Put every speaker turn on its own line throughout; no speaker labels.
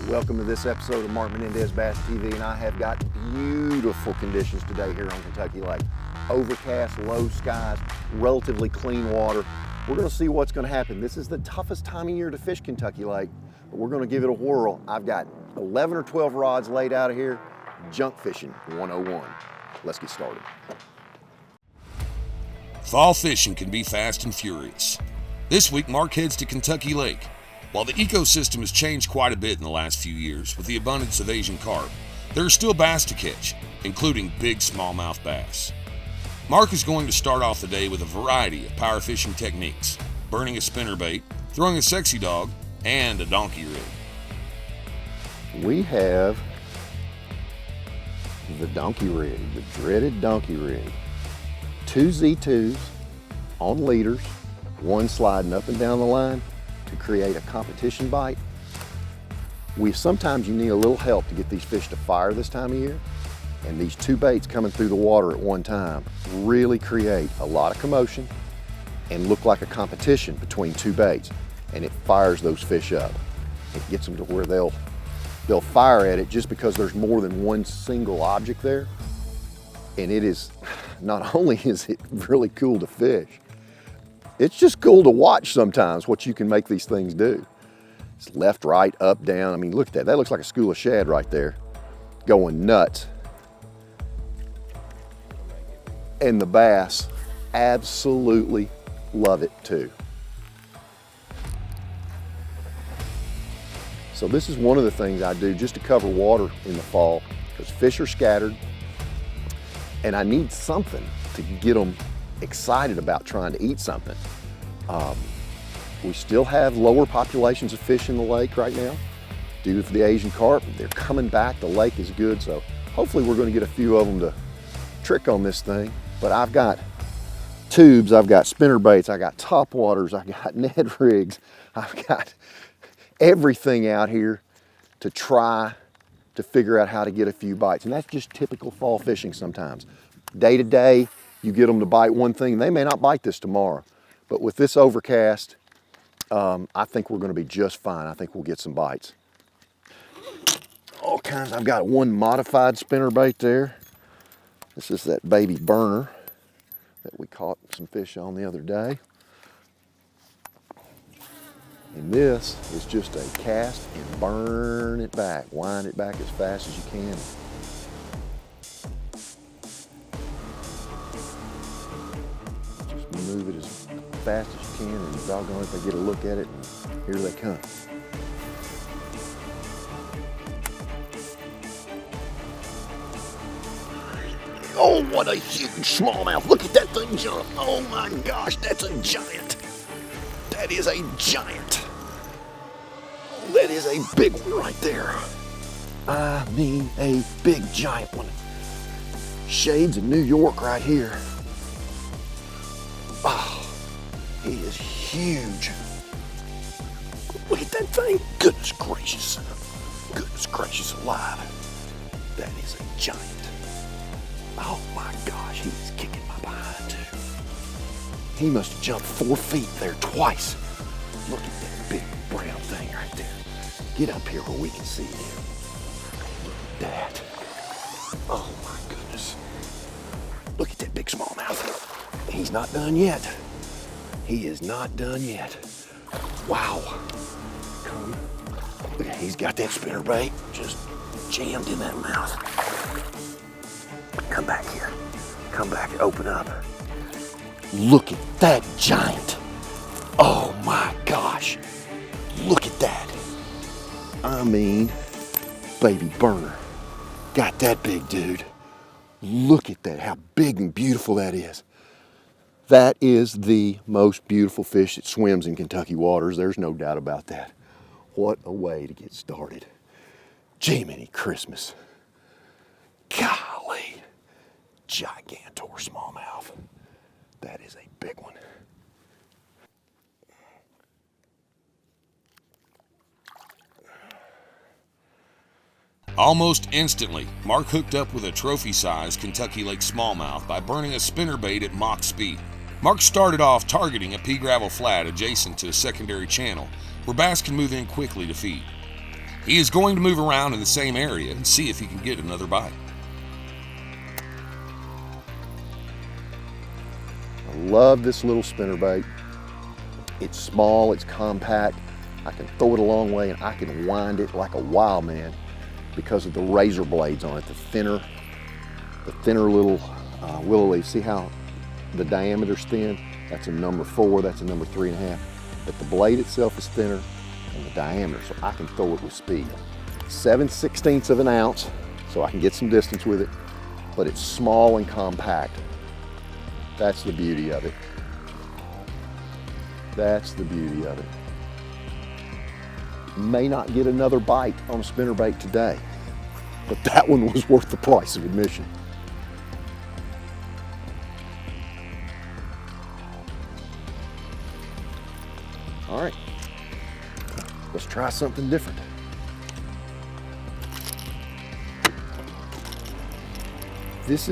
Welcome to this episode of Mark Menendez Bass TV, and I have got beautiful conditions today here on Kentucky Lake. Overcast, low skies, relatively clean water. We're going to see what's going to happen. This is the toughest time of year to fish Kentucky Lake, but we're going to give it a whirl. I've got 11 or 12 rods laid out of here. Junk fishing 101. Let's get started.
Fall fishing can be fast and furious. This week, Mark heads to Kentucky Lake. While the ecosystem has changed quite a bit in the last few years with the abundance of Asian carp, there are still bass to catch, including big smallmouth bass. Mark is going to start off the day with a variety of power fishing techniques, burning a spinnerbait, throwing a sexy dog, and a donkey rig.
We have the donkey rig, the dreaded donkey rig. 2 Z2s on leaders, one sliding up and down the line to create a competition bite. Sometimes you need a little help to get these fish to fire this time of year, and these 2 baits coming through the water at one time really create a lot of commotion and look like a competition between 2 baits, and it fires those fish up. It gets them to where they'll fire at it just because there's more than one single object there. And it is, not only is it really cool to fish, it's just cool to watch sometimes what you can make these things do. It's left, right, up, down. I mean, look at that. That looks like a school of shad right there, going nuts. And the bass absolutely love it too. So this is one of the things I do just to cover water in the fall, because fish are scattered and I need something to get them excited about trying to eat something. We still have lower populations of fish in the lake right now due to the Asian carp. They're coming back, the lake is good, so hopefully we're going to get a few of them to trick on this thing. But I've got tubes, I've got spinnerbaits, I got topwaters, I got Ned rigs, I've got everything out here to try to figure out how to get a few bites. And that's just typical fall fishing sometimes. Day to day, you get them to bite one thing, and they may not bite this tomorrow. But with this overcast, I think we're going to be just fine. I think we'll get some bites. All kinds. I've got one modified spinnerbait there. This is that baby burner that we caught some fish on the other day. And this is just a cast and burn it back. Wind it back as fast as you can. Just move it as fast as you can, and doggone it, they get a look at it, and here they come. Oh, what a huge smallmouth. Look at that thing jump. Oh my gosh, that's a giant. That is a giant. That is a big one right there. I mean a big giant one. Shades of New York right here. Oh, he is huge. Look at that thing. Goodness gracious. Goodness gracious alive. That is a giant. Oh my gosh, he is kicking my behind too. He must have jumped 4 feet there twice. Look at that big brown thing right there. Get up here where we can see him. Look at that. Oh my goodness. Look at that big smallmouth. He's not done yet. He is not done yet. Wow. Come. Look at, he's got that spinnerbait just jammed in that mouth. Come back here. Come back, open up. Look at that giant. Oh my gosh. Look at that. I mean, baby burner. Got that big dude. Look at that, how big and beautiful that is. That is the most beautiful fish that swims in Kentucky waters. There's no doubt about that. What a way to get started. Jiminy Christmas. Golly. Gigantor smallmouth. That is a big one.
Almost instantly, Mark hooked up with a trophy-sized Kentucky Lake smallmouth by burning a spinnerbait at Mach Speed. Mark started off targeting a pea gravel flat adjacent to a secondary channel where bass can move in quickly to feed. He is going to move around in the same area and see if he can get another bite.
I love this little spinnerbait. It's small, it's compact. I can throw it a long way and I can wind it like a wild man because of the razor blades on it, the thinner little willow leaf. See how the diameter's thin? That's a number 4, that's a number 3.5. But the blade itself is thinner and the diameter, so I can throw it with speed. 7/16 of an ounce, so I can get some distance with it, but it's small and compact. That's the beauty of it. That's the beauty of it. May not get another bite on a spinnerbait today, but that one was worth the price of admission. All right, let's try something different. This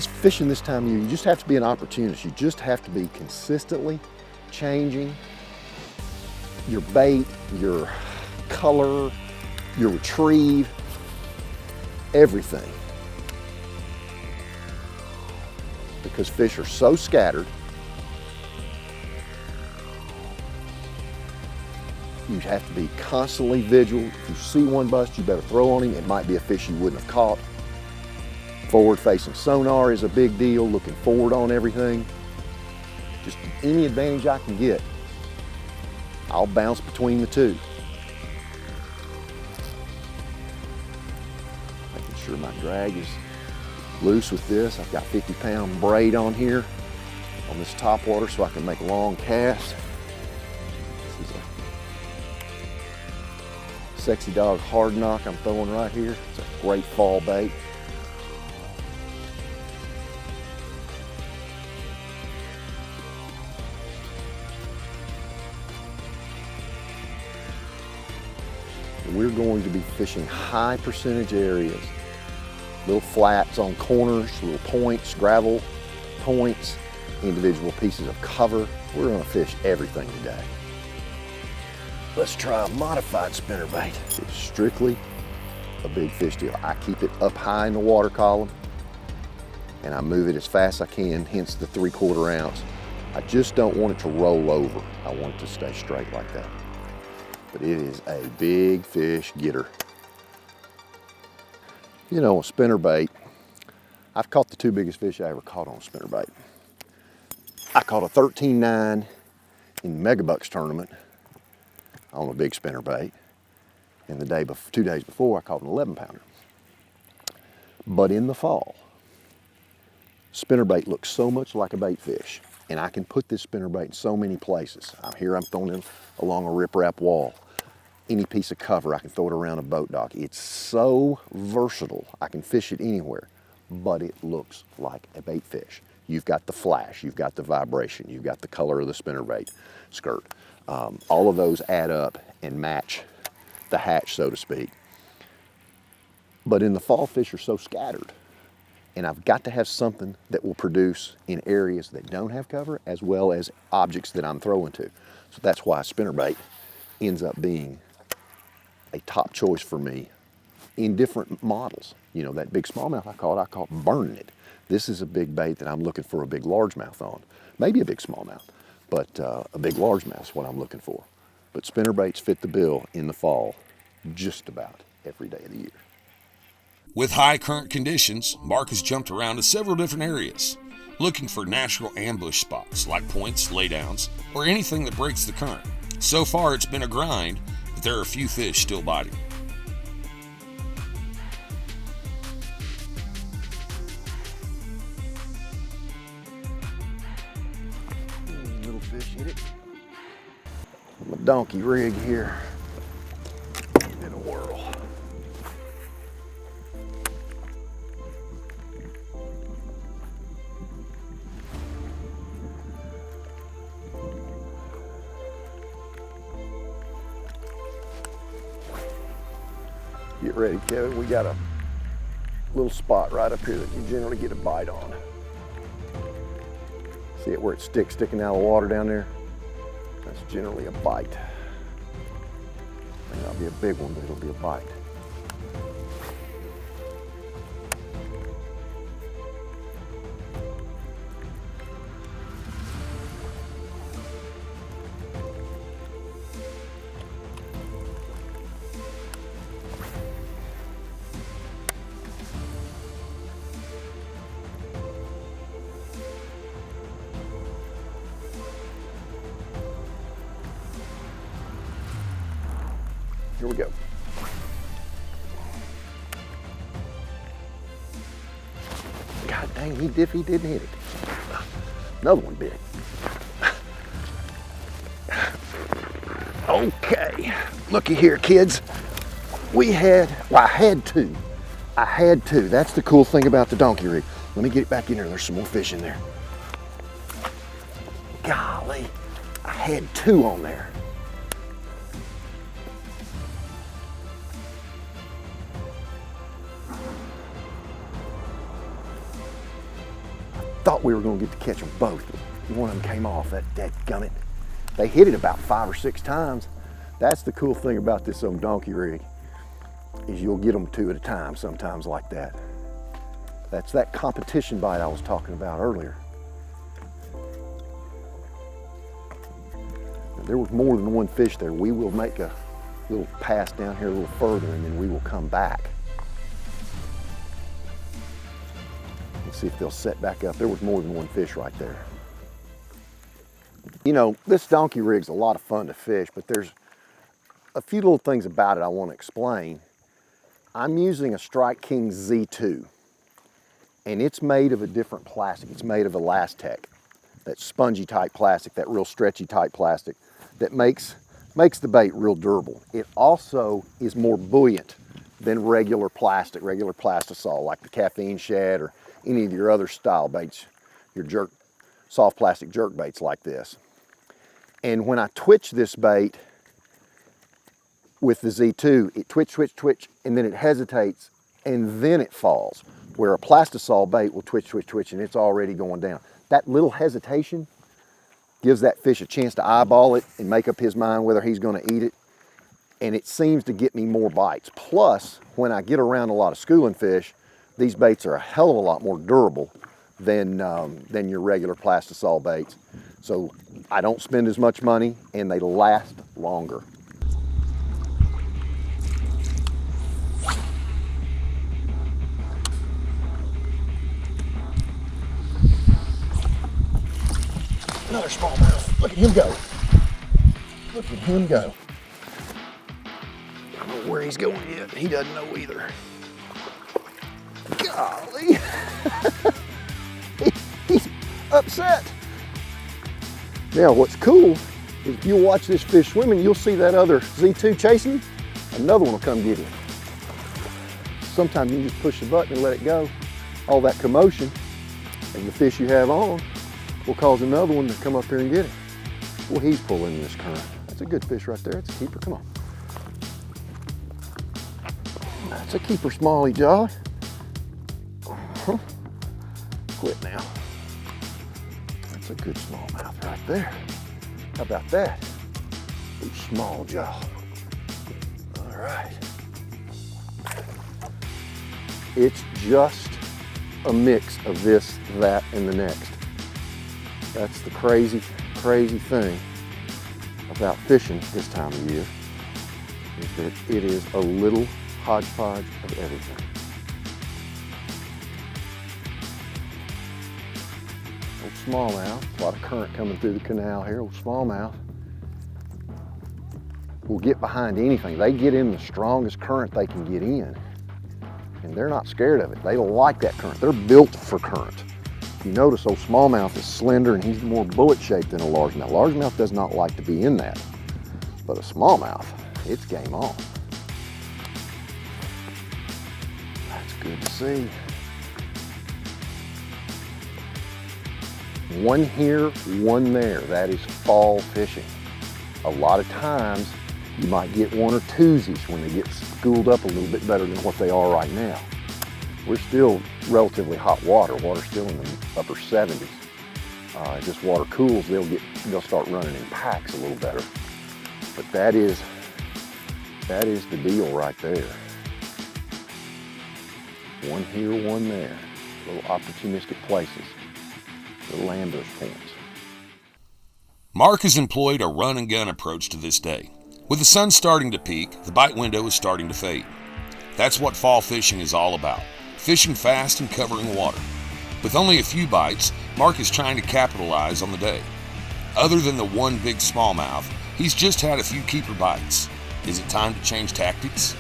fishing this time of year, you just have to be an opportunist. You just have to be consistently changing your bait, your color, your retrieve, everything. Because fish are so scattered, you have to be constantly vigilant. If you see one bust, you better throw on him. It might be a fish you wouldn't have caught. Forward-facing sonar is a big deal, looking forward on everything. Just any advantage I can get, I'll bounce between the two. Making sure my drag is loose with this. I've got 50-pound braid on here on this top water so I can make long casts. This is a Sexy Dog hard knock I'm throwing right here. It's a great fall bait. We're going to be fishing high percentage areas, little flats on corners, little points, gravel points, individual pieces of cover. We're going to fish everything today. Let's try a modified spinnerbait. It's strictly a big fish deal. I keep it up high in the water column and I move it as fast as I can, hence the 3/4 ounce. I just don't want it to roll over. I want it to stay straight like that. But it is a big fish getter. You know, a spinnerbait, I've caught the 2 biggest fish I ever caught on a spinnerbait. I caught a 13.9 in the Megabucks tournament on a big spinnerbait. And 2 days before, I caught an 11-pounder. But in the fall, spinnerbait looks so much like a bait fish. And I can put this spinnerbait in so many places. I'm throwing it along a riprap wall. Any piece of cover, I can throw it around a boat dock. It's so versatile. I can fish it anywhere, but it looks like a bait fish. You've got the flash, you've got the vibration, you've got the color of the spinnerbait skirt. All of those add up and match the hatch, so to speak. But in the fall, fish are so scattered. And I've got to have something that will produce in areas that don't have cover, as well as objects that I'm throwing to. So that's why spinnerbait ends up being a top choice for me in different models. You know, that big smallmouth I caught burning it. This is a big bait that I'm looking for a big largemouth on. Maybe a big smallmouth, but a big largemouth is what I'm looking for. But spinnerbaits fit the bill in the fall just about every day of the year.
With high current conditions, Mark has jumped around to several different areas, looking for natural ambush spots like points, laydowns, or anything that breaks the current. So far it's been a grind, but there are a few fish still biting.
Little fish hit it. My donkey rig here. In a whirl. Get ready, Kevin. We got a little spot right up here that you generally get a bite on. See it where it's sticking out of the water down there? That's generally a bite. That'll be a big one, but it'll be a bite. Here we go. God dang, he didn't hit it. Another one bit. Okay, looky here, kids. I had two. That's the cool thing about the donkey rig. Let me get it back in there. There's some more fish in there. Golly, I had two on there. Thought we were going to get to catch them both. One of them came off. That gummit. They hit it about 5 or 6 times. That's the cool thing about this donkey rig, is you'll get them 2 at a time sometimes like that. That's that competition bite I was talking about earlier. Now, there was more than one fish there. We will make a little pass down here a little further, and then we will come back. See if they'll set back up. There was more than one fish right there. You know, this donkey rig's a lot of fun to fish, but there's a few little things about it I want to explain. I'm using a Strike King Z2, and it's made of a different plastic. It's made of Elastec, that spongy type plastic, that real stretchy type plastic that makes the bait real durable. It also is more buoyant than regular plastisol, like the caffeine shad or any of your other style baits, your soft plastic jerk baits like this. And when I twitch this bait with the Z2, it twitch, and then it hesitates, and then it falls. Where a plastisol bait will twitch, and it's already going down. That little hesitation gives that fish a chance to eyeball it and make up his mind whether he's going to eat it. And it seems to get me more bites. Plus, when I get around a lot of schooling fish, these baits are a hell of a lot more durable than your regular plastisol baits. So I don't spend as much money, and they last longer. Another smallmouth. Look at him go. Look at him go. I don't know where he's going yet. He doesn't know either. Golly. He's upset. Now what's cool is if you watch this fish swimming, you'll see that other Z2 chasing him. Another one will come get him. Sometimes you can just push the button and let it go. All that commotion and the fish you have on will cause another one to come up here and get it. Well, he's pulling this current. That's a good fish right there. That's a keeper. Come on. That's a keeper, smallie jaw. Quit now. That's a good smallmouth right there. How about that? Ooh, small jaw. All right. It's just a mix of this, that, and the next. That's the crazy, crazy thing about fishing this time of year, is that it is a little hodgepodge of everything. Old smallmouth, a lot of current coming through the canal here. Old smallmouth will get behind anything. They get in the strongest current they can get in, and they're not scared of it. They like that current. They're built for current. If you notice, old smallmouth is slender and he's more bullet-shaped than a largemouth. Largemouth does not like to be in that, but a smallmouth, it's game on. That's good to see. One here, one there. That is fall fishing. A lot of times you might get one or twosies when they get schooled up a little bit better than what they are right now. We're still relatively hot water. Water's still in the upper 70s. As this water cools, they'll start running in packs a little better. But that is That is the deal right there. One here, one there. Little opportunistic places, little ambush points.
Mark has employed a run and gun approach to this day. With the sun starting to peak, the bite window is starting to fade. That's what fall fishing is all about, fishing fast and covering water. With only a few bites, Mark is trying to capitalize on the day. Other than the one big smallmouth, he's just had a few keeper bites. Is it time to change tactics?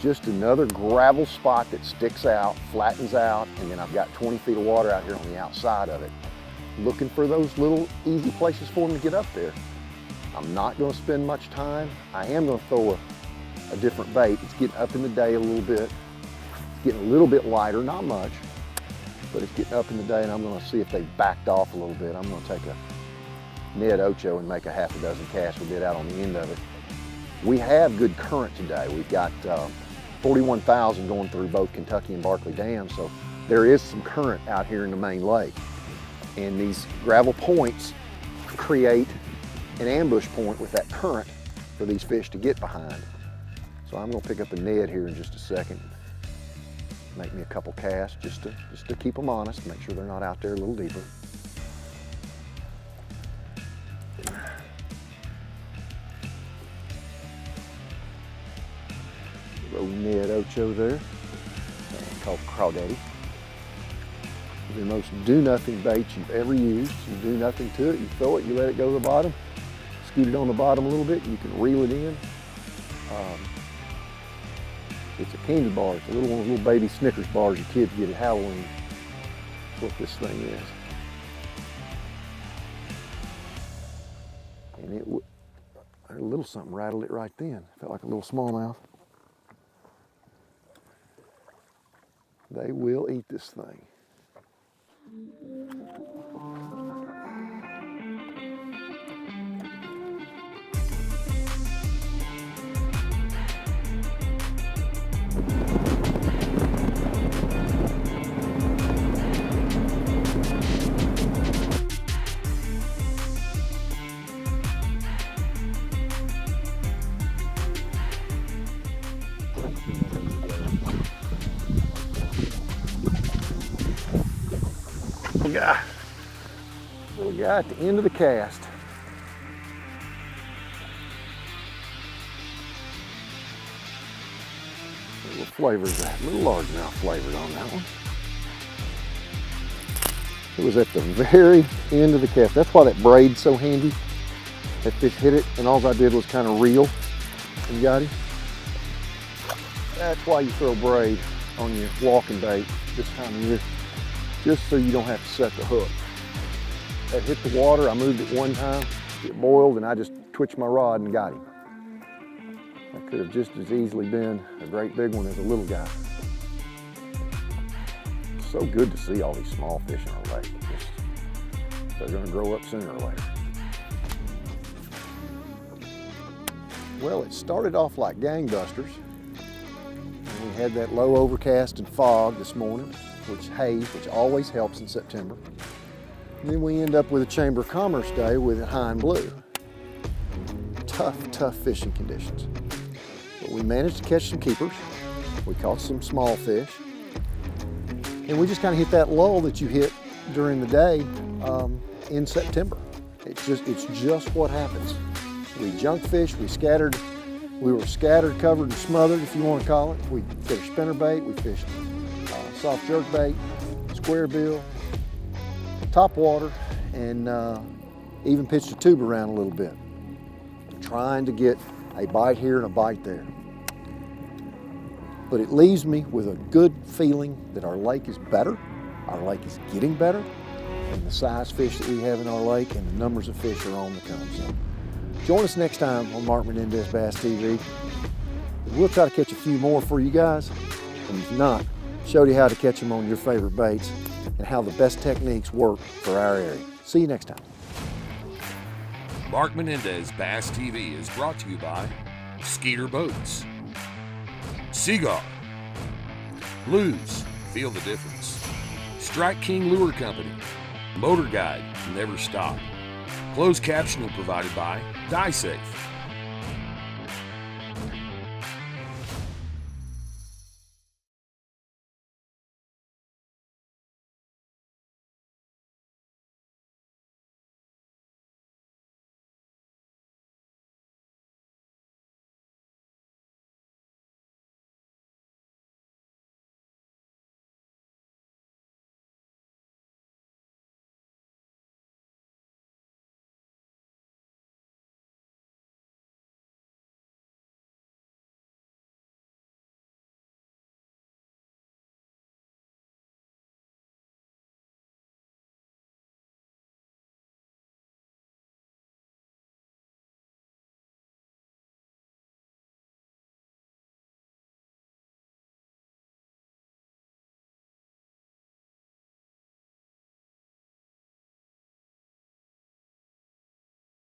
Just another gravel spot that sticks out, flattens out, and then I've got 20 feet of water out here on the outside of it. Looking for those little easy places for them to get up there. I'm not going to spend much time. I am going to throw a different bait. It's getting up in the day a little bit. It's getting a little bit lighter, not much, but it's getting up in the day, and I'm going to see if they backed off a little bit. I'm going to take a Ned Ocho and make a half a dozen casts we did out on the end of it. We have good current today. We've got 41,000 going through both Kentucky and Barkley dams, so there is some current out here in the main lake. And these gravel points create an ambush point with that current for these fish to get behind. So I'm going to pick up a Ned here in just a second. Make me a couple casts just to keep them honest, make sure they're not out there a little deeper. Little Ned Ocho there, called Crawdaddy. The most do-nothing bait you've ever used. You do nothing to it, you throw it, you let it go to the bottom, scoot it on the bottom a little bit, you can reel it in. It's a candy bar. It's a little one of those little baby Snickers bars your kids get at Halloween. That's what this thing is. And a little something rattled it right then. Felt like a little smallmouth. They will eat this thing. Little guy at the end of the cast. A little flavors, a little largemouth flavored on that one. It was at the very end of the cast. That's why that braid's so handy. That fish hit it, and all I did was kind of reel and got him. That's why you throw braid on your walking bait this time of year, just so you don't have to set the hook. That hit the water, I moved it one time, it boiled, and I just twitched my rod and got him. That could have just as easily been a great big one as a little guy. It's so good to see all these small fish in our lake. They're gonna grow up sooner or later. Well, it started off like gangbusters. And we had that low overcast and fog this morning, which always helps in September. And then we end up with a Chamber of Commerce day with it high and blue. Tough fishing conditions. But we managed to catch some keepers. We caught some small fish. And we just kind of hit that lull that you hit during the day in September. It's just what happens. We junk fished, we were scattered, covered, and smothered, if you want to call it. We fished spinnerbait, we fished soft jerkbait, square bill, top water, and even pitched a tube around a little bit, trying to get a bite here and a bite there. But it leaves me with a good feeling that our lake is better, our lake is getting better, and the size fish that we have in our lake and the numbers of fish are on the come. So join us next time on Mark Menendez Bass TV. We'll try to catch a few more for you guys, and if not, show you how to catch them on your favorite baits and how the best techniques work for our area. See you next time.
Mark Menendez Bass TV is brought to you by Skeeter Boats, Seaguar, Lose, feel the difference, Strike King Lure Company, Motorguide, never stop. Closed captioning provided by Die Safe.